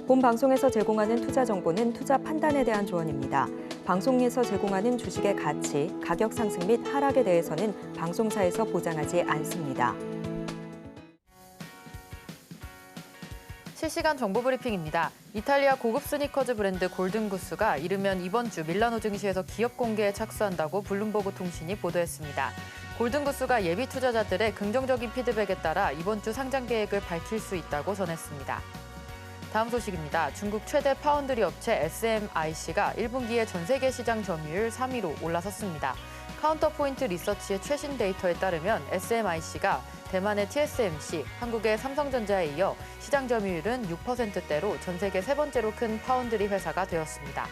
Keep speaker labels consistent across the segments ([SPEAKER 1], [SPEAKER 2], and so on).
[SPEAKER 1] 본 방송에서 제공하는 투자 정보는 투자 판단에 대한 조언입니다. 방송에서 제공하는 주식의 가치, 가격 상승 및 하락에 대해서는 방송사에서 보장하지 않습니다.
[SPEAKER 2] 실시간 정보 브리핑입니다. 이탈리아 고급 스니커즈 브랜드 골든구스가 이르면 이번 주 밀라노 증시에서 기업 공개에 착수한다고 블룸버그 통신이 보도했습니다. 골든구스가 예비 투자자들의 긍정적인 피드백에 따라 이번 주 상장 계획을 밝힐 수 있다고 전했습니다. 다음 소식입니다. 중국 최대 파운드리 업체 SMIC가 1분기에 전 세계 시장 점유율 3위로 올라섰습니다. 카운터포인트 리서치의 최신 데이터에 따르면 SMIC가 대만의 TSMC, 한국의 삼성전자에 이어 시장 점유율은 6%대로 전 세계 세 번째로 큰 파운드리 회사가 되었습니다.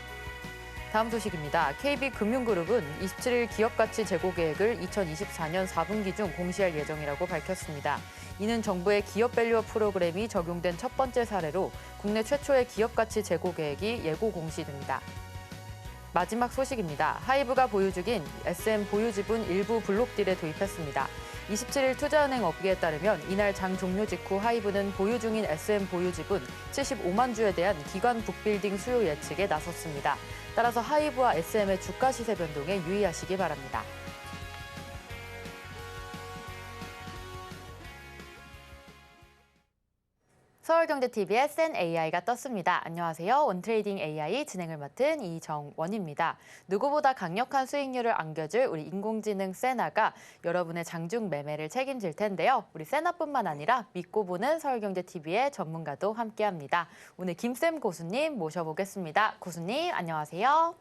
[SPEAKER 2] 다음 소식입니다. KB금융그룹은 27일 기업가치 재고 계획을 2024년 4분기 중 공시할 예정이라고 밝혔습니다. 이는 정부의 기업밸류업 프로그램이 적용된 첫 번째 사례로 국내 최초의 기업가치 재고 계획이 예고 공시됩니다. 마지막 소식입니다. 하이브가 보유 중인 SM 보유지분 일부 블록딜에 도입했습니다. 27일 투자은행 업계에 따르면 이날 장 종료 직후 하이브는 보유 중인 SM 보유지분 75만 주에 대한 기관 북빌딩 수요 예측에 나섰습니다. 따라서 하이브와 SM의 주가 시세 변동에 유의하시기 바랍니다. 서울경제TV의 센 AI가 떴습니다. 안녕하세요. 원트레이딩 AI 진행을 맡은 이정원입니다. 누구보다 강력한 수익률을 안겨줄 우리 인공지능 세나가 여러분의 장중 매매를 책임질 텐데요. 우리 세나뿐만 아니라 믿고 보는 서울경제TV의 전문가도 함께합니다. 오늘 김쌤 고수님 모셔보겠습니다. 고수님 안녕하세요.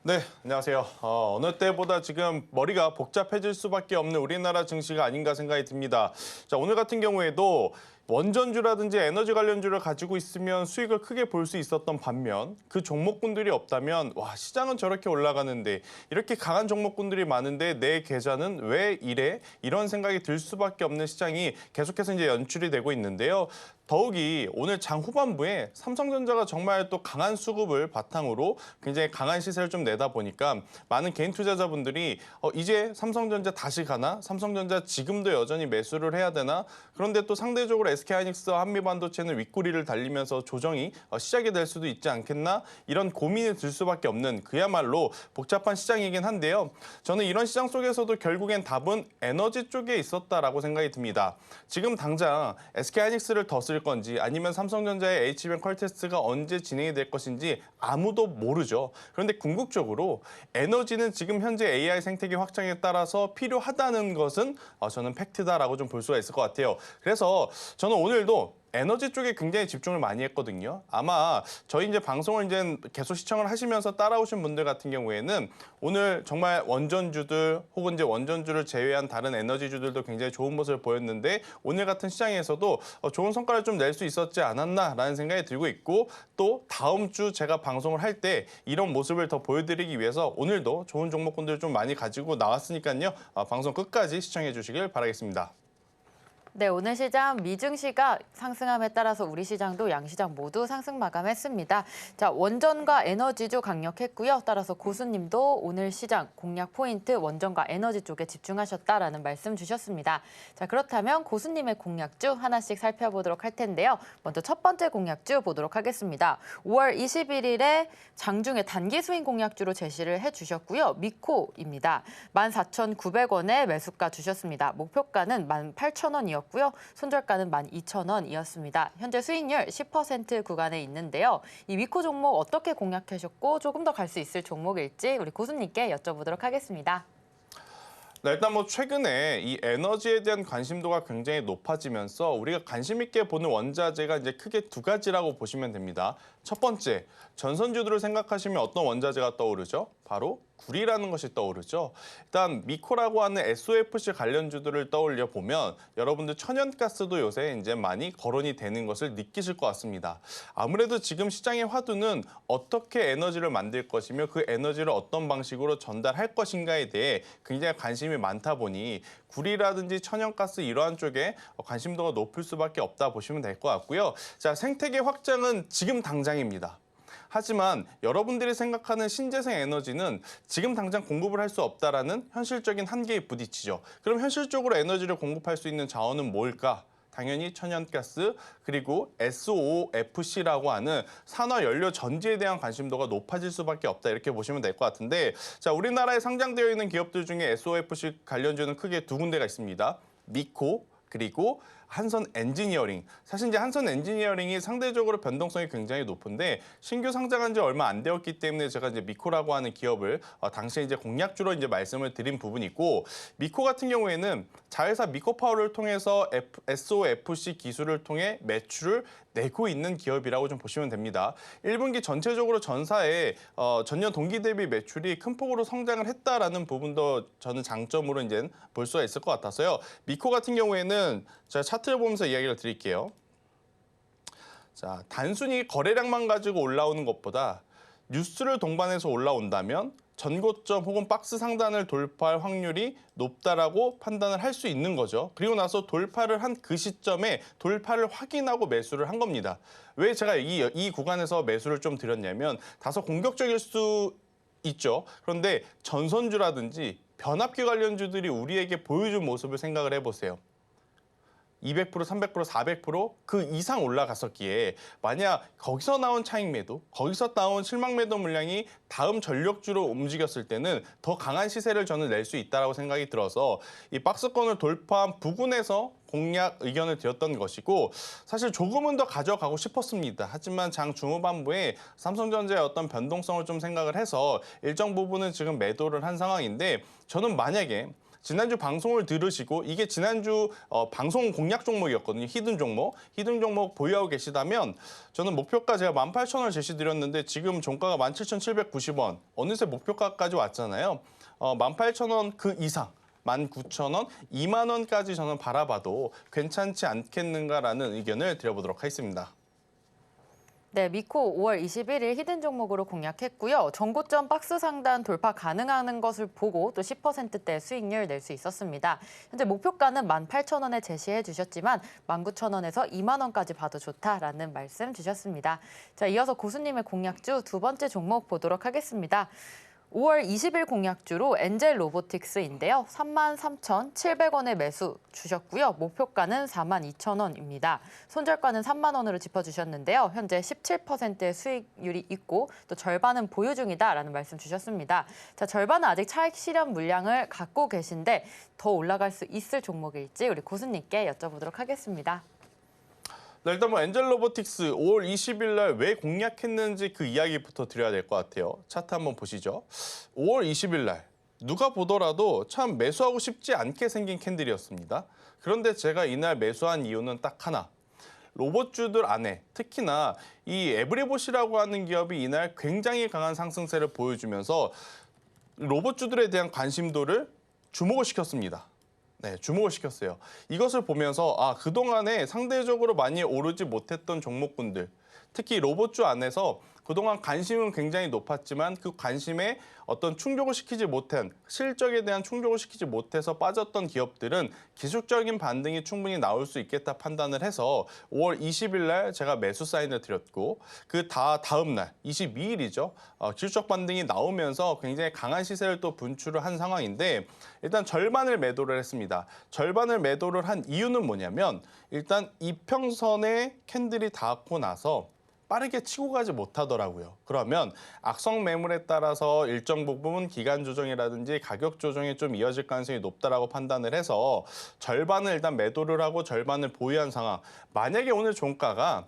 [SPEAKER 3] 네, 안녕하세요. 어느 때보다 지금 머리가 복잡해질 수밖에 없는 우리나라 증시가 아닌가 생각이 듭니다. 자, 오늘 같은 경우에도 원전주라든지 에너지 관련주를 가지고 있으면 수익을 크게 볼 수 있었던 반면 그 종목군들이 없다면 와, 시장은 저렇게 올라가는데 이렇게 강한 종목군들이 많은데 내 계좌는 왜 이래? 이런 생각이 들 수밖에 없는 시장이 계속해서 이제 연출이 되고 있는데요. 더욱이 오늘 장 후반부에 삼성전자가 정말 또 강한 수급을 바탕으로 굉장히 강한 시세를 좀 내다 보니까 많은 개인 투자자분들이 이제 삼성전자 다시 가나? 삼성전자 지금도 여전히 매수를 해야 되나? 그런데 또 상대적으로 SK하이닉스와 한미반도체는 윗꼬리를 달리면서 조정이 시작이 될 수도 있지 않겠나? 이런 고민이 들 수밖에 없는 그야말로 복잡한 시장이긴 한데요. 저는 이런 시장 속에서도 결국엔 답은 에너지 쪽에 있었다라고 생각이 듭니다. 지금 당장 SK하이닉스를 더 쓸 건지 아니면 삼성전자의 HBM 퀄테스트가 언제 진행이 될 것인지 아무도 모르죠. 그런데 궁극적으로 에너지는 지금 현재 AI 생태계 확장에 따라서 필요하다는 것은 저는 팩트다라고 좀 볼 수가 있을 것 같아요. 그래서 저는 오늘도 에너지 쪽에 굉장히 집중을 많이 했거든요. 아마 저희 이제 방송을 이제 계속 시청을 하시면서 따라오신 분들 같은 경우에는 오늘 정말 원전주들 혹은 이제 원전주를 제외한 다른 에너지주들도 굉장히 좋은 모습을 보였는데 오늘 같은 시장에서도 좋은 성과를 좀 낼 수 있었지 않았나라는 생각이 들고 있고 또 다음 주 제가 방송을 할 때 이런 모습을 더 보여드리기 위해서 오늘도 좋은 종목군들을 좀 많이 가지고 나왔으니까요. 방송 끝까지 시청해 주시길 바라겠습니다.
[SPEAKER 2] 네, 오늘 시장 미증시가 상승함에 따라서 우리 시장도 양시장 모두 상승 마감했습니다. 자, 원전과 에너지주 강력했고요. 따라서 고수님도 오늘 시장 공략 포인트 원전과 에너지 쪽에 집중하셨다라는 말씀 주셨습니다. 자, 그렇다면 고수님의 공략주 하나씩 살펴보도록 할 텐데요. 먼저 첫 번째 공략주 보도록 하겠습니다. 5월 21일에 장중에 단기 스윙 공략주로 제시를 해주셨고요. 미코입니다. 14,900원에 매수가 주셨습니다. 목표가는 18,000원이었고 손절가는 12,000원이었습니다. 현재 수익률 10% 구간에 있는데요. 이 위코 종목 어떻게 공략하셨고 조금 더 갈 수 있을 종목일지 우리 고수님께 여쭤보도록 하겠습니다.
[SPEAKER 3] 네, 일단 뭐 최근에 이 에너지에 대한 관심도가 굉장히 높아지면서 우리가 관심 있게 보는 원자재가 이제 크게 두 가지라고 보시면 됩니다. 첫 번째, 전선주들을 생각하시면 어떤 원자재가 떠오르죠? 바로 구리라는 것이 떠오르죠. 일단 미코라고 하는 SOFC 관련주들을 떠올려 보면 여러분들 천연가스도 요새 이제 많이 거론이 되는 것을 느끼실 것 같습니다. 아무래도 지금 시장의 화두는 어떻게 에너지를 만들 것이며 그 에너지를 어떤 방식으로 전달할 것인가에 대해 굉장히 관심이 많다 보니 구리라든지 천연가스 이러한 쪽에 관심도가 높을 수밖에 없다 보시면 될 것 같고요. 자, 생태계 확장은 지금 당장입니다. 하지만 여러분들이 생각하는 신재생 에너지는 지금 당장 공급을 할 수 없다라는 현실적인 한계에 부딪히죠. 그럼 현실적으로 에너지를 공급할 수 있는 자원은 뭘까? 당연히 천연가스 그리고 SOFC라고 하는 산화연료 전지에 대한 관심도가 높아질 수밖에 없다 이렇게 보시면 될 것 같은데 자 우리나라에 상장되어 있는 기업들 중에 SOFC 관련주는 크게 두 군데가 있습니다. 미코 그리고 한선 엔지니어링. 사실 이제 한선 엔지니어링이 상대적으로 변동성이 굉장히 높은데 신규 상장한 지 얼마 안 되었기 때문에 제가 이제 미코라고 하는 기업을 당시에 이제 공략주로 이제 말씀을 드린 부분이 있고 미코 같은 경우에는 자회사 미코파워를 통해서 SOFC 기술을 통해 매출을 내고 있는 기업이라고 좀 보시면 됩니다. 1분기 전체적으로 전사의 전년 동기 대비 매출이 큰 폭으로 성장을 했다라는 부분도 저는 장점으로 이제 볼 수가 있을 것 같아서요. 미코 같은 경우에는 제가 차트를 보면서 이야기를 드릴게요. 자, 단순히 거래량만 가지고 올라오는 것보다 뉴스를 동반해서 올라온다면 전고점 혹은 박스 상단을 돌파할 확률이 높다라고 판단을 할 수 있는 거죠. 그리고 나서 돌파를 한 그 시점에 돌파를 확인하고 매수를 한 겁니다. 왜 제가 이 구간에서 매수를 좀 드렸냐면 다소 공격적일 수 있죠. 그런데 전선주라든지 변압기 관련주들이 우리에게 보여준 모습을 생각을 해보세요. 200%, 300%, 400%그 이상 올라갔었기에 만약 거기서 나온 차익 매도, 거기서 나온 실망 매도 물량이 다음 전력주로 움직였을 때는 더 강한 시세를 저는 낼 수 있다고 생각이 들어서 이 박스권을 돌파한 부근에서 공략 의견을 드렸던 것이고 사실 조금은 더 가져가고 싶었습니다. 하지만 장 중후반부에 삼성전자의 어떤 변동성을 좀 생각을 해서 일정 부분은 지금 매도를 한 상황인데 저는 만약에 지난주 방송을 들으시고 이게 지난주 방송 공략 종목이었거든요. 히든 종목 보유하고 계시다면 저는 목표가 제가 18,000원을 제시드렸는데 지금 종가가 17,790원. 어느새 목표가까지 왔잖아요. 18,000원 그 이상. 19,000원, 2만 원까지 저는 바라봐도 괜찮지 않겠는가라는 의견을 드려보도록 하겠습니다.
[SPEAKER 2] 네, 미코 5월 21일 히든 종목으로 공략했고요. 전고점 박스 상단 돌파 가능한 것을 보고 또 10%대 수익률 낼 수 있었습니다. 현재 목표가는 18,000원에 제시해 주셨지만 19,000원에서 2만 원까지 봐도 좋다라는 말씀 주셨습니다. 자, 이어서 고수님의 공략주 두 번째 종목 보도록 하겠습니다. 5월 20일 공략주로 엔젤 로보틱스인데요. 33,700원에 매수 주셨고요. 목표가는 42,000원입니다. 손절가는 3만 원으로 짚어주셨는데요. 현재 17%의 수익률이 있고 또 절반은 보유 중이다라는 말씀 주셨습니다. 자, 절반은 아직 차익 실현 물량을 갖고 계신데 더 올라갈 수 있을 종목일지 우리 고수님께 여쭤보도록 하겠습니다.
[SPEAKER 3] 네, 일단 엔젤 로보틱스 5월 20일 날 왜 공략했는지 그 이야기부터 드려야 될 것 같아요. 차트 한번 보시죠. 5월 20일 날 누가 보더라도 참 매수하고 싶지 않게 생긴 캔들이었습니다. 그런데 제가 이날 매수한 이유는 딱 하나. 로봇주들 안에 특히나 이 에브리봇이라고 하는 기업이 이날 굉장히 강한 상승세를 보여주면서 로봇주들에 대한 관심도를 주목을 시켰습니다. 네, 주목을 시켰어요. 이것을 보면서 그동안에 상대적으로 많이 오르지 못했던 종목군들, 특히 로봇주 안에서 그동안 관심은 굉장히 높았지만 그 관심에 어떤 충족을 시키지 못한 실적에 대한 충족을 시키지 못해서 빠졌던 기업들은 기술적인 반등이 충분히 나올 수 있겠다 판단을 해서 5월 20일 날 제가 매수 사인을 드렸고 그 다음 날 22일이죠. 기술적 반등이 나오면서 굉장히 강한 시세를 또 분출을 한 상황인데 일단 절반을 매도를 했습니다. 절반을 매도를 한 이유는 뭐냐면 일단 이평선에 캔들이 닿고 나서 빠르게 치고 가지 못하더라고요. 그러면 악성 매물에 따라서 일정 부분 기간 조정이라든지 가격 조정이 좀 이어질 가능성이 높다라고 판단을 해서 절반을 일단 매도를 하고 절반을 보유한 상황. 만약에 오늘 종가가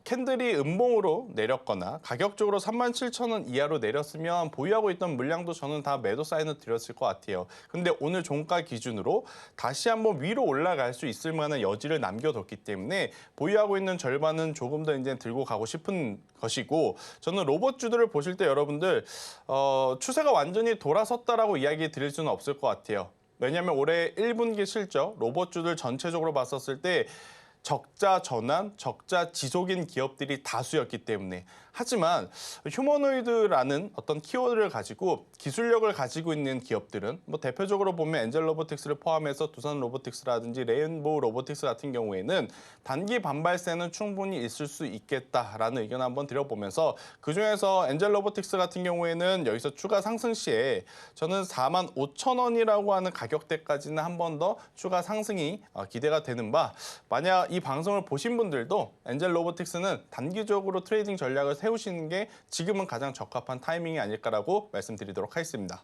[SPEAKER 3] 캔들이 음봉으로 내렸거나 가격적으로 37,000원 이하로 내렸으면 보유하고 있던 물량도 저는 다 매도 사인을 드렸을 것 같아요. 근데 오늘 종가 기준으로 다시 한번 위로 올라갈 수 있을 만한 여지를 남겨뒀기 때문에 보유하고 있는 절반은 조금 더 이제 들고 가고 싶은 것이고 저는 로봇주들을 보실 때 여러분들 추세가 완전히 돌아섰다라고 이야기 드릴 수는 없을 것 같아요. 왜냐하면 올해 1분기 실적 로봇주들 전체적으로 봤었을 때 적자 전환, 적자 지속인 기업들이 다수였기 때문에. 하지만 휴머노이드라는 어떤 키워드를 가지고 기술력을 가지고 있는 기업들은 뭐 대표적으로 보면 엔젤 로보틱스를 포함해서 두산 로보틱스라든지 레인보우 로보틱스 같은 경우에는 단기 반발세는 충분히 있을 수 있겠다라는 의견 한번 드려보면서 그중에서 엔젤 로보틱스 같은 경우에는 여기서 추가 상승 시에 저는 45,000원이라고 하는 가격대까지는 한 번 더 추가 상승이 기대가 되는 바, 만약 이 방송을 보신 분들도 엔젤 로보틱스는 단기적으로 트레이딩 전략을 세우시는 게 지금은 가장 적합한 타이밍이 아닐까라고 말씀드리도록 하겠습니다.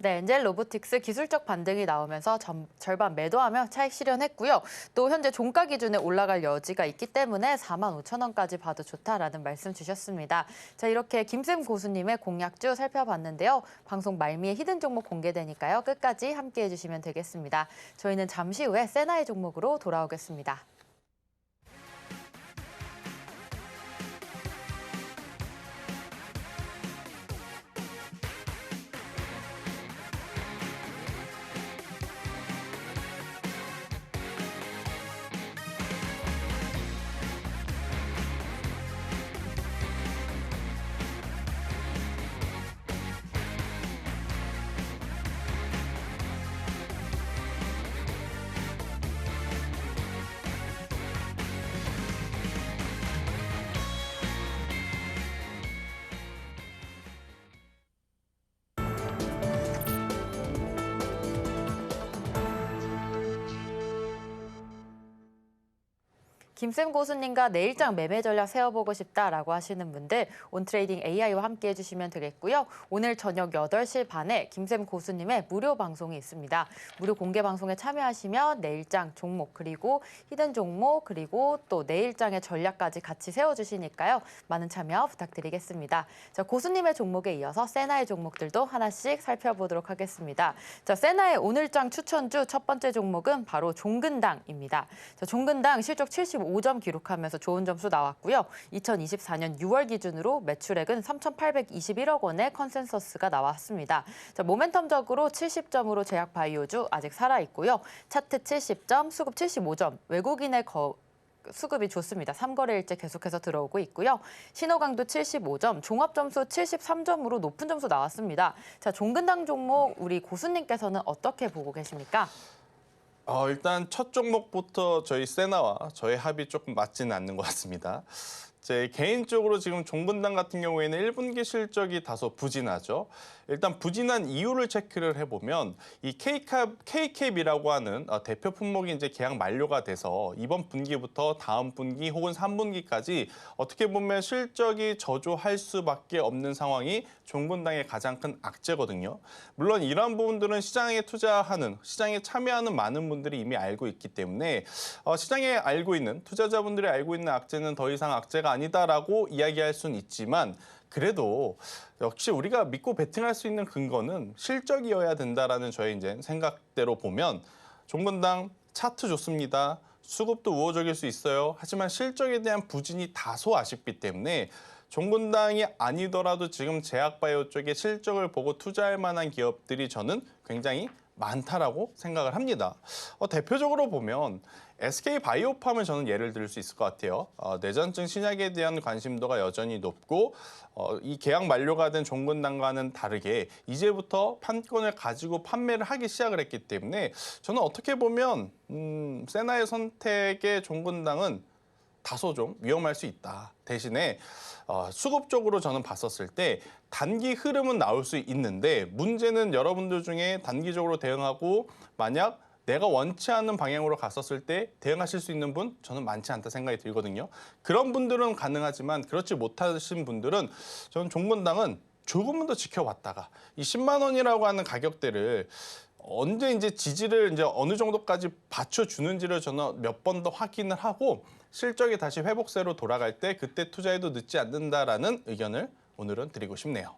[SPEAKER 2] 네, 엔젤 로보틱스 기술적 반등이 나오면서 절반 매도하며 차익 실현했고요. 또 현재 종가 기준에 올라갈 여지가 있기 때문에 45,000원까지 봐도 좋다라는 말씀 주셨습니다. 자, 이렇게 김쌤 고수님의 공략주 살펴봤는데요. 방송 말미에 히든 종목 공개되니까요. 끝까지 함께해 주시면 되겠습니다. 저희는 잠시 후에 세나의 종목으로 돌아오겠습니다. 김쌤 고수님과 내일장 매매 전략 세워보고 싶다라고 하시는 분들 온트레이딩 AI와 함께 해주시면 되겠고요. 오늘 저녁 8시 반에 김쌤 고수님의 무료 방송이 있습니다. 무료 공개 방송에 참여하시면 내일장 종목 그리고 히든 종목 그리고 또 내일장의 전략까지 같이 세워주시니까요. 많은 참여 부탁드리겠습니다. 자, 고수님의 종목에 이어서 세나의 종목들도 하나씩 살펴보도록 하겠습니다. 자, 세나의 오늘장 추천주 첫 번째 종목은 바로 종근당입니다. 자, 종근당 실적 75점 기록하면서 좋은 점수 나왔고요. 2024년 6월 기준으로 매출액은 3,821억 원의 컨센서스가 나왔습니다. 자, 모멘텀적으로 70점으로 제약 바이오주 아직 살아있고요. 차트 70점, 수급 75점, 외국인의 수급이 좋습니다. 3거래일째 계속해서 들어오고 있고요. 신호강도 75점, 종합점수 73점으로 높은 점수 나왔습니다. 자, 종근당 종목 우리 고수님께서는 어떻게 보고 계십니까?
[SPEAKER 3] 일단 첫 종목부터 저희 세나와 저의 합이 조금 맞지는 않는 것 같습니다. 제 개인적으로 지금 종근당 같은 경우에는 1분기 실적이 다소 부진하죠. 일단 부진한 이유를 체크를 해보면 이 K캡이라고 하는 대표 품목이 이제 계약 만료가 돼서 이번 분기부터 다음 분기 혹은 3분기까지 어떻게 보면 실적이 저조할 수밖에 없는 상황이 종근당의 가장 큰 악재거든요. 물론 이러한 부분들은 시장에 투자하는, 시장에 참여하는 많은 분들이 이미 알고 있기 때문에 시장에 알고 있는, 투자자분들이 알고 있는 악재는 더 이상 악재가 아니다라고 이야기할 수는 있지만 그래도 역시 우리가 믿고 베팅할 수 있는 근거는 실적이어야 된다라는 저의 이제 생각대로 보면 종근당 차트 좋습니다. 수급도 우호적일 수 있어요. 하지만 실적에 대한 부진이 다소 아쉽기 때문에 종근당이 아니더라도 지금 제약바이오 쪽에 실적을 보고 투자할 만한 기업들이 저는 굉장히 많다라고 생각을 합니다. 대표적으로 보면 SK바이오팜을 저는 예를 들 수 있을 것 같아요. 뇌전증 신약에 대한 관심도가 여전히 높고 이 계약 만료가 된 종근당과는 다르게 이제부터 판권을 가지고 판매를 하기 시작을 했기 때문에 저는 어떻게 보면 세나의 선택의 종근당은 다소 좀 위험할 수 있다. 대신에 수급적으로 저는 봤었을 때 단기 흐름은 나올 수 있는데 문제는 여러분들 중에 단기적으로 대응하고 만약 내가 원치 않는 방향으로 갔었을 때 대응하실 수 있는 분 저는 많지 않다 생각이 들거든요. 그런 분들은 가능하지만 그렇지 못하신 분들은 저는 종근당은 조금만 더 지켜봤다가 이 10만 원이라고 하는 가격대를 언제 이제 지지를 이제 어느 정도까지 받쳐주는지를 저는 몇 번 더 확인을 하고 실적이 다시 회복세로 돌아갈 때 그때 투자해도 늦지 않는다라는 의견을 오늘은 드리고 싶네요.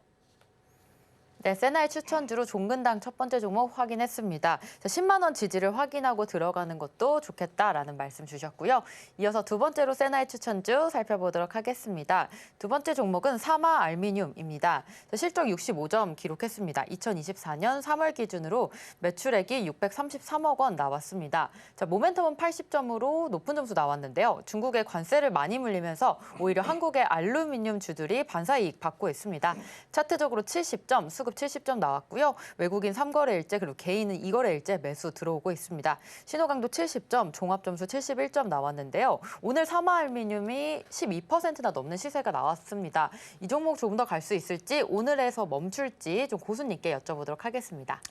[SPEAKER 2] 네, 세나의 추천주로 종근당 첫 번째 종목 확인했습니다. 자, 10만 원 지지를 확인하고 들어가는 것도 좋겠다라는 말씀 주셨고요. 이어서 두 번째로 세나의 추천주 살펴보도록 하겠습니다. 두 번째 종목은 사마 알미늄입니다. 자, 실적 65점 기록했습니다. 2024년 3월 기준으로 매출액이 633억 원 나왔습니다. 자, 모멘텀은 80점으로 높은 점수 나왔는데요. 중국의 관세를 많이 물리면서 오히려 한국의 알루미늄 주들이 반사이익 받고 있습니다. 차트적으로 70점, 수급 70점 나왔고요. 외국인 3거래일제 그리고 개인은 2거래일제 매수 들어오고 있습니다. 신호강도 70점, 종합점수 71점 나왔는데요. 오늘 사마알미늄이 12%나 넘는 시세가 나왔습니다. 이 종목 조금 더 갈 수 있을지 오늘에서 멈출지 좀 고수님께 여쭤보도록 하겠습니다.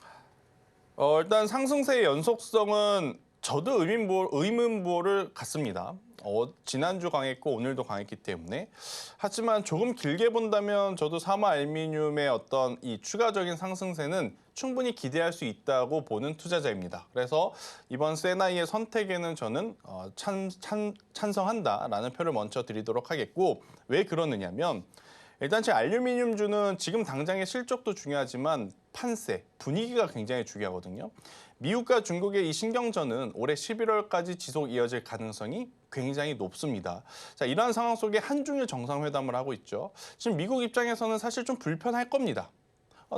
[SPEAKER 3] 일단 상승세의 연속성은 저도 의문부호를 갖습니다. 지난주 강했고 오늘도 강했기 때문에. 하지만 조금 길게 본다면 저도 사마 알미늄의 어떤 이 추가적인 상승세는 충분히 기대할 수 있다고 보는 투자자입니다. 그래서 이번 세나이의 선택에는 저는 찬성한다라는 표를 먼저 드리도록 하겠고, 왜 그러느냐면 일단 제 알루미늄주는 지금 당장의 실적도 중요하지만 판세, 분위기가 굉장히 중요하거든요. 미국과 중국의 이 신경전은 올해 11월까지 지속 이어질 가능성이 굉장히 높습니다. 자, 이러한 상황 속에 한중일 정상회담을 하고 있죠. 지금 미국 입장에서는 사실 좀 불편할 겁니다.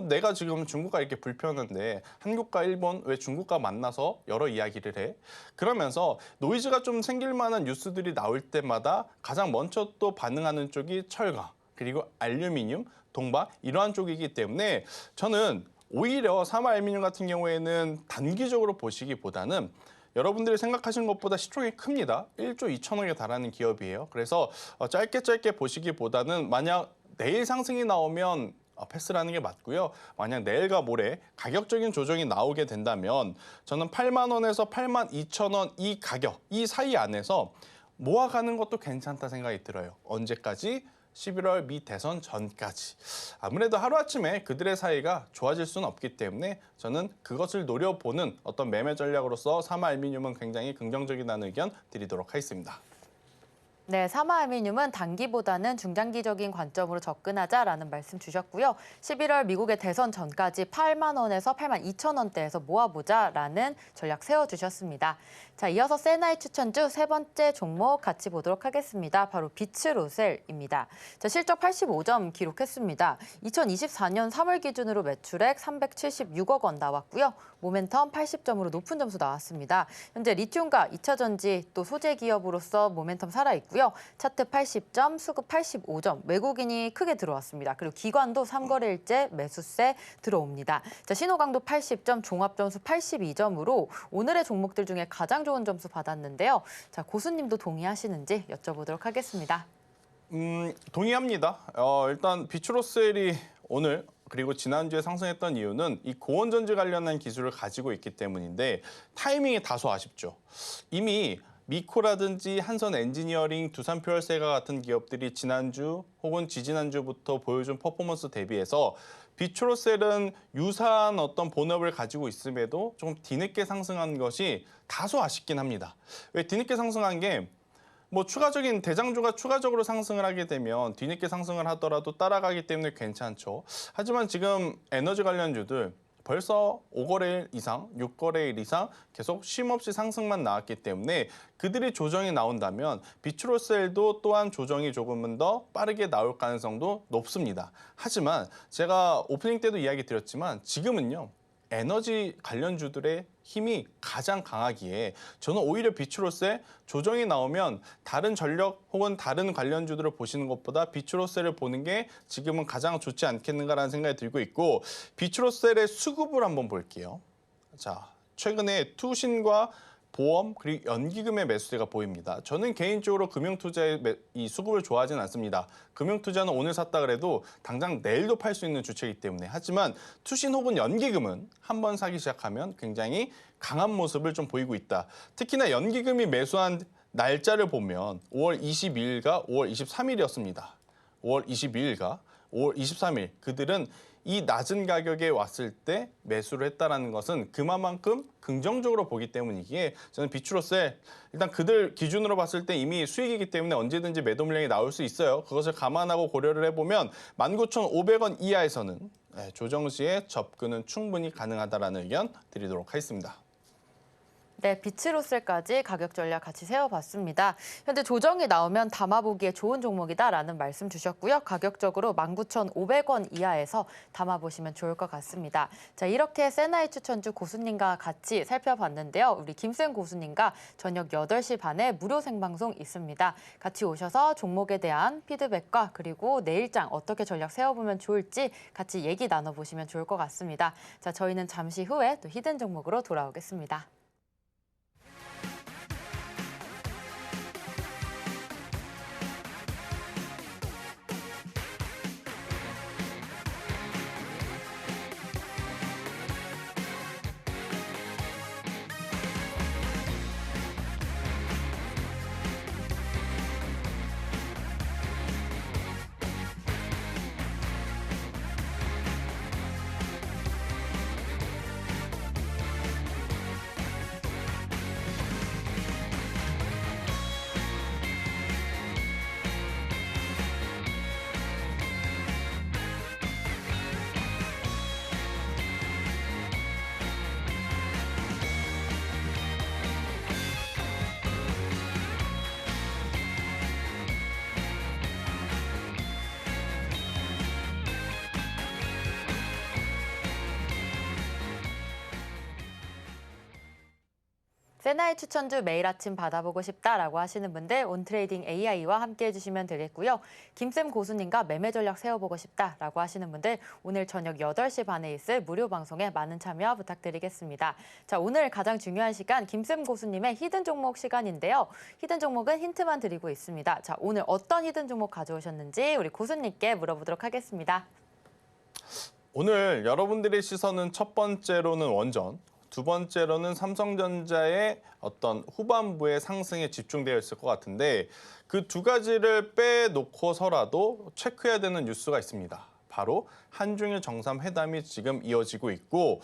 [SPEAKER 3] 내가 지금 중국과 이렇게 불편한데 한국과 일본 왜 중국과 만나서 여러 이야기를 해? 그러면서 노이즈가 좀 생길 만한 뉴스들이 나올 때마다 가장 먼저 또 반응하는 쪽이 철강, 그리고 알루미늄, 동박 이러한 쪽이기 때문에 저는 오히려 사마알미늄 같은 경우에는 단기적으로 보시기보다는 여러분들이 생각하시는 것보다 시총이 큽니다. 1조 2천억에 달하는 기업이에요. 그래서 짧게 보시기보다는 만약 내일 상승이 나오면 패스라는 게 맞고요. 만약 내일과 모레 가격적인 조정이 나오게 된다면 저는 8만 원에서 8만 2천 원 이 가격, 이 사이 안에서 모아가는 것도 괜찮다 생각이 들어요. 언제까지? 11월 미 대선 전까지. 아무래도 하루아침에 그들의 사이가 좋아질 수는 없기 때문에 저는 그것을 노려보는 어떤 매매 전략으로서 사마알미늄은 굉장히 긍정적이라는 의견 드리도록 하겠습니다.
[SPEAKER 2] 네, 사마알미늄은 단기보다는 중장기적인 관점으로 접근하자라는 말씀 주셨고요. 11월 미국의 대선 전까지 8만 원에서 8만 2천 원대에서 모아보자라는 전략 세워주셨습니다. 자, 이어서 세나의 추천주 세 번째 종목 같이 보도록 하겠습니다. 바로 비츠로셀입니다. 자, 실적 85점 기록했습니다. 2024년 3월 기준으로 매출액 376억 원 나왔고요. 모멘텀 80점으로 높은 점수 나왔습니다. 현재 리튬과 2차 전지 또 소재 기업으로서 모멘텀 살아있고요. 차트 80점, 수급 85점, 외국인이 크게 들어왔습니다. 그리고 기관도 3거래일제 매수세 들어옵니다. 자, 신호강도 80점, 종합점수 82점으로 오늘의 종목들 중에 가장 좋은 점수 받았는데요. 자, 고수님도 동의하시는지 여쭤보도록 하겠습니다.
[SPEAKER 3] 동의합니다. 일단 비츠로셀이 오늘 그리고 지난주에 상승했던 이유는 이 고온전지 관련한 기술을 가지고 있기 때문인데 타이밍이 다소 아쉽죠. 이미 미코라든지 한선 엔지니어링, 두산 퓨얼셀과 같은 기업들이 지난주 혹은 지지난주부터 보여준 퍼포먼스 대비해서 비츠로셀은 유사한 어떤 본업을 가지고 있음에도 좀 뒤늦게 상승한 것이 다소 아쉽긴 합니다. 왜 뒤늦게 상승한 게 추가적인 대장주가 추가적으로 상승을 하게 되면 뒤늦게 상승을 하더라도 따라가기 때문에 괜찮죠. 하지만 지금 에너지 관련주들 벌써 5거래일 이상, 6거래일 이상 계속 쉼없이 상승만 나왔기 때문에 그들이 조정이 나온다면 비츠로셀도 또한 조정이 조금은 더 빠르게 나올 가능성도 높습니다. 하지만 제가 오프닝 때도 이야기 드렸지만 지금은요. 에너지 관련주들의 힘이 가장 강하기에 저는 오히려 비츠로셀 조정이 나오면 다른 전력 혹은 다른 관련주들을 보시는 것보다 비츠로셀을 보는 게 지금은 가장 좋지 않겠는가라는 생각이 들고 있고, 비츠로셀의 수급을 한번 볼게요. 자, 최근에 투신과 보험 그리고 연기금의 매수세가 보입니다. 저는 개인적으로 금융투자의 이 수급을 좋아하진 않습니다. 금융투자는 오늘 샀다 그래도 당장 내일도 팔 수 있는 주체이기 때문에. 하지만 투신 혹은 연기금은 한번 사기 시작하면 굉장히 강한 모습을 좀 보이고 있다. 특히나 연기금이 매수한 날짜를 보면 5월 22일과 5월 23일이었습니다. 5월 22일과 5월 23일 그들은 이 낮은 가격에 왔을 때 매수를 했다라는 것은 그만큼 긍정적으로 보기 때문이기에 저는 비추로셀 일단 그들 기준으로 봤을 때 이미 수익이기 때문에 언제든지 매도 물량이 나올 수 있어요. 그것을 감안하고 고려를 해보면 19,500원 이하에서는 조정 시에 접근은 충분히 가능하다라는 의견 드리도록 하겠습니다.
[SPEAKER 2] 네, 비츠로셀까지 가격 전략 같이 세워봤습니다. 현재 조정이 나오면 담아보기에 좋은 종목이다라는 말씀 주셨고요. 가격적으로 19,500원 이하에서 담아보시면 좋을 것 같습니다. 자, 이렇게 세나이 추천주 고수님과 같이 살펴봤는데요. 우리 김쌤 고수님과 저녁 8시 반에 무료 생방송 있습니다. 같이 오셔서 종목에 대한 피드백과 그리고 내일장 어떻게 전략 세워보면 좋을지 같이 얘기 나눠보시면 좋을 것 같습니다. 자, 저희는 잠시 후에 또 히든 종목으로 돌아오겠습니다. 세나이 추천주 매일 아침 받아보고 싶다라고 하시는 분들 온트레이딩 AI와 함께 해주시면 되겠고요. 김쌤 고수님과 매매 전략 세워보고 싶다라고 하시는 분들 오늘 저녁 8시 반에 있을 무료 방송에 많은 참여 부탁드리겠습니다. 자, 오늘 가장 중요한 시간 김쌤 고수님의 히든 종목 시간인데요. 히든 종목은 힌트만 드리고 있습니다. 자, 오늘 어떤 히든 종목 가져오셨는지 우리 고수님께 물어보도록 하겠습니다.
[SPEAKER 3] 오늘 여러분들의 시선은 첫 번째로는 원전, 두 번째로는 삼성전자의 어떤 후반부의 상승에 집중되어 있을 것 같은데 그 두 가지를 빼놓고서라도 체크해야 되는 뉴스가 있습니다. 바로 한중일 정상회담이 지금 이어지고 있고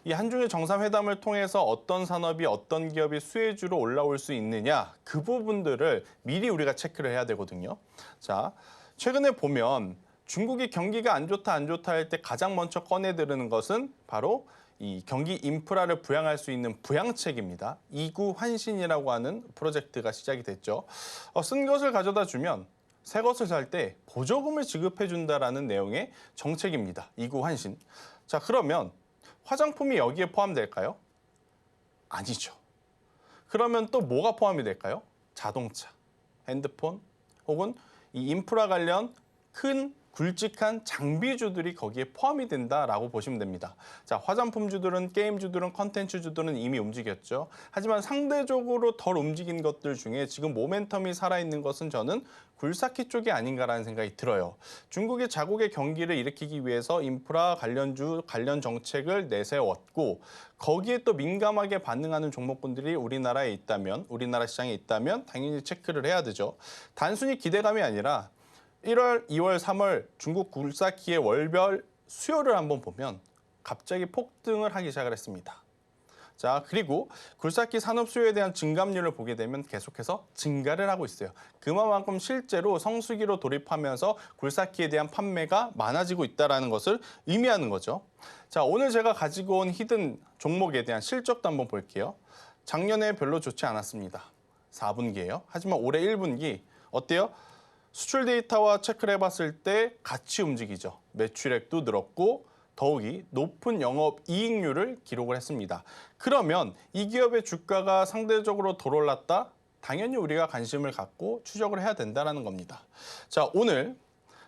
[SPEAKER 3] 이 한중일 정상회담을 통해서 어떤 산업이 어떤 기업이 수혜주로 올라올 수 있느냐 그 부분들을 미리 우리가 체크를 해야 되거든요. 자, 최근에 보면 중국이 경기가 안 좋다 할 때 가장 먼저 꺼내드는 것은 바로 이 경기 인프라를 부양할 수 있는 부양책입니다. 2구 환신이라고 하는 프로젝트가 시작이 됐죠. 쓴 것을 가져다 주면 새 것을 살 때 보조금을 지급해 준다라는 내용의 정책입니다. 2구 환신. 자, 그러면 화장품이 여기에 포함될까요? 아니죠. 그러면 또 뭐가 포함이 될까요? 자동차, 핸드폰 혹은 이 인프라 관련 큰 굵직한 장비주들이 거기에 포함이 된다라고 보시면 됩니다. 자, 화장품주들은, 게임주들은, 컨텐츠주들은 이미 움직였죠. 하지만 상대적으로 덜 움직인 것들 중에 지금 모멘텀이 살아있는 것은 저는 굴삭기 쪽이 아닌가라는 생각이 들어요. 중국의 자국의 경기를 일으키기 위해서 인프라 관련주, 관련 정책을 내세웠고 거기에 또 민감하게 반응하는 종목군들이 우리나라에 있다면, 우리나라 시장에 있다면 당연히 체크를 해야 되죠. 단순히 기대감이 아니라 1월, 2월, 3월 중국 굴삭기의 월별 수요를 한번 보면 갑자기 폭등을 하기 시작을 했습니다. 자, 그리고 굴삭기 산업 수요에 대한 증감률을 보게 되면 계속해서 증가를 하고 있어요. 그만큼 실제로 성수기로 돌입하면서 굴삭기에 대한 판매가 많아지고 있다는 것을 의미하는 거죠. 자, 오늘 제가 가지고 온 히든 종목에 대한 실적도 한번 볼게요. 작년에 별로 좋지 않았습니다. 4분기예요. 하지만 올해 1분기 어때요? 수출 데이터와 체크를 해봤을 때 같이 움직이죠. 매출액도 늘었고 더욱이 높은 영업이익률을 기록을 했습니다. 그러면 이 기업의 주가가 상대적으로 덜 올랐다? 당연히 우리가 관심을 갖고 추적을 해야 된다는 겁니다. 자, 오늘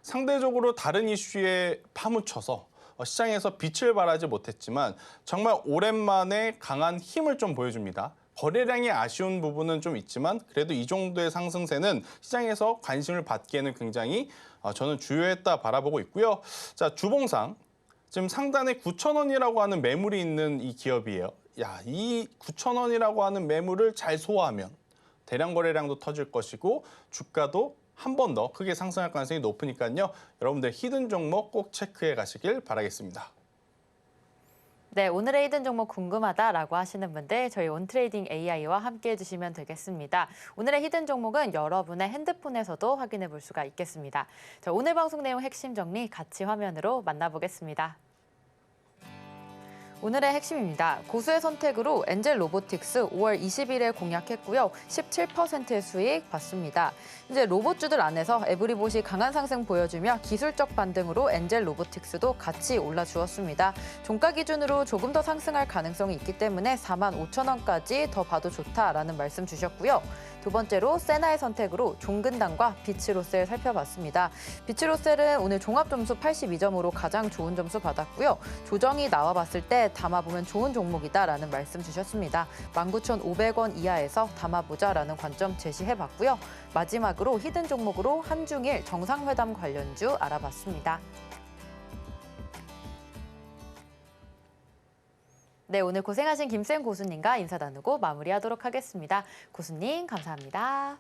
[SPEAKER 3] 상대적으로 다른 이슈에 파묻혀서 시장에서 빛을 발하지 못했지만 정말 오랜만에 강한 힘을 좀 보여줍니다. 거래량이 아쉬운 부분은 좀 있지만 그래도 이 정도의 상승세는 시장에서 관심을 받기에는 굉장히 저는 주요했다 바라보고 있고요. 자, 주봉상 지금 상단에 9,000원이라고 하는 매물이 있는 이 기업이에요. 야, 이 9,000원이라고 하는 매물을 잘 소화하면 대량 거래량도 터질 것이고 주가도 한 번 더 크게 상승할 가능성이 높으니까요. 여러분들 히든 종목 꼭 체크해 가시길 바라겠습니다.
[SPEAKER 2] 네, 오늘의 히든 종목 궁금하다라고 하시는 분들 저희 온트레이딩 AI와 함께 해주시면 되겠습니다. 오늘의 히든 종목은 여러분의 핸드폰에서도 확인해 볼 수가 있겠습니다. 자, 오늘 방송 내용 핵심 정리 같이 화면으로 만나보겠습니다. 오늘의 핵심입니다. 고수의 선택으로 엔젤 로보틱스 5월 20일에 공약했고요. 17%의 수익 봤습니다. 이제 로봇주들 안에서 에브리봇이 강한 상승 보여주며 기술적 반등으로 엔젤 로보틱스도 같이 올라주었습니다. 종가 기준으로 조금 더 상승할 가능성이 있기 때문에 45,000원까지 더 봐도 좋다라는 말씀 주셨고요. 두 번째로 세나의 선택으로 종근당과 비츠로셀 살펴봤습니다. 비츠로셀은 오늘 종합점수 82점으로 가장 좋은 점수 받았고요. 조정이 나와봤을 때 담아보면 좋은 종목이다라는 말씀 주셨습니다. 19,500원 이하에서 담아보자라는 관점 제시해봤고요. 마지막으로 히든 종목으로 한중일 정상회담 관련주 알아봤습니다. 네, 오늘 고생하신 김쌤 고수님과 인사 나누고 마무리하도록 하겠습니다. 고수님 감사합니다.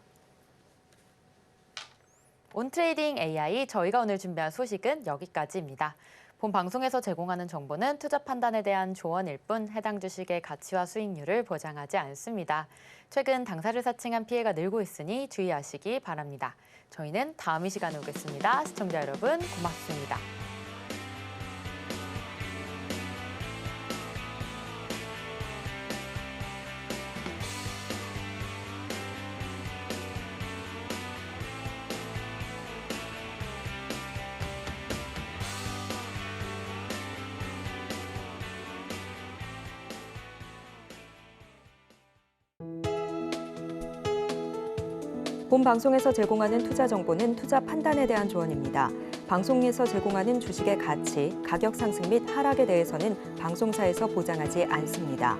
[SPEAKER 2] 온트레이딩 AI 저희가 오늘 준비한 소식은 여기까지입니다. 본 방송에서 제공하는 정보는 투자 판단에 대한 조언일 뿐 해당 주식의 가치와 수익률을 보장하지 않습니다. 최근 당사를 사칭한 피해가 늘고 있으니 주의하시기 바랍니다. 저희는 다음 이 시간에 오겠습니다. 시청자 여러분 고맙습니다.
[SPEAKER 1] 본 방송에서 제공하는 투자 정보는 투자 판단에 대한 조언입니다. 방송에서 제공하는 주식의 가치, 가격 상승 및 하락에 대해서는 방송사에서 보장하지 않습니다.